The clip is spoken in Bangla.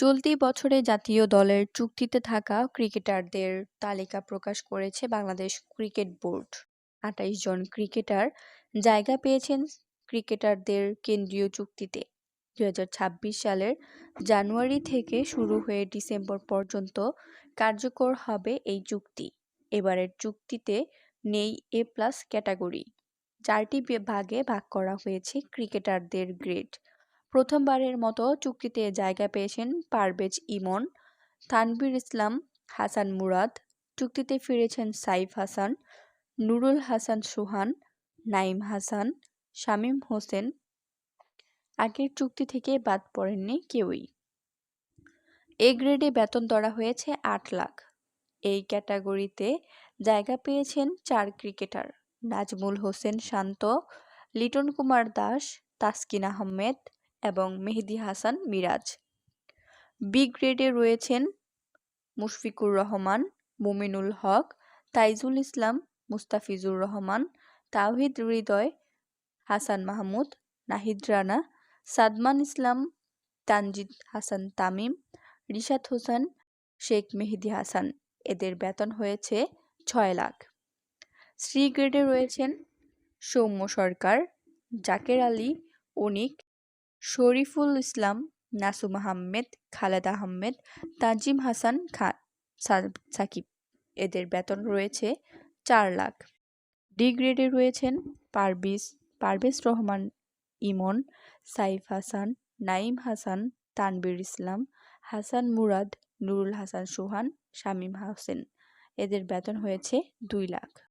চলতি বছরে জাতীয় দলের চুক্তিতে থাকা ক্রিকেটারদের তালিকা প্রকাশ করেছে বাংলাদেশ ক্রিকেট বোর্ড। ২৮ জন ক্রিকেটার জায়গা পেয়েছেন ক্রিকেটারদের কেন্দ্রীয় চুক্তিতে। ২০২৬ সালের জানুয়ারি থেকে শুরু হয়ে ডিসেম্বর পর্যন্ত কার্যকর হবে এই চুক্তি। এবারের চুক্তিতে নেই A+ ক্যাটাগরি। ৪টি ভাগে ভাগ করা হয়েছে ক্রিকেটারদের গ্রেড। প্রথমবারের মতো চুক্তিতে জায়গা পেয়েছেন পারভেজ ইমন, তানভীর ইসলাম, হাসান মুরাদ। চুক্তিতে ফিরেছেন সাইফ হাসান, নুরুল হাসান সোহান, নাঈম হাসান, শামীম হোসেন। আগের চুক্তি থেকে বাদ পড়েননি কেউই। এ গ্রেডে বেতন ধরা হয়েছে ৮ লাখ। এই ক্যাটাগরিতে জায়গা পেয়েছেন ৪ ক্রিকেটার: নাজমুল হোসেন শান্ত, লিটন কুমার দাস, তাসকিন আহমেদ এবং মেহেদী হাসান মিরাজ। বি গ্রেডে রয়েছেন মুশফিকুর রহমান, মুমিনুল হক, তাইজুল ইসলাম, মুস্তাফিজুর রহমান, তাওহিদ হৃদয়, হাসান মাহমুদ, নাহিদ রানা, সাদমান ইসলাম, তানজিদ হাসান তামিম, রিশাদ হোসেন, শেখ মেহেদী হাসান। এদের বেতন হয়েছে ৬ লাখ। সি গ্রেডে রয়েছেন সৌম্য সরকার, জাকের আলী, অনিক, শরীফুল ইসলাম, নাসুম আহমেদ, খালেদ আহমেদ, তাজিম হাসান খান, সাকিব। এদের বেতন রয়েছে ৪ লাখ। ডি গ্রেডে রয়েছেন পারভেজ রহমান ইমন, সাইফ হাসান, নাঈম হাসান, তানভীর ইসলাম, হাসান মুরাদ, নুরুল হাসান সোহান, শামীম হোসেন। এদের বেতন হয়েছে ২ লাখ।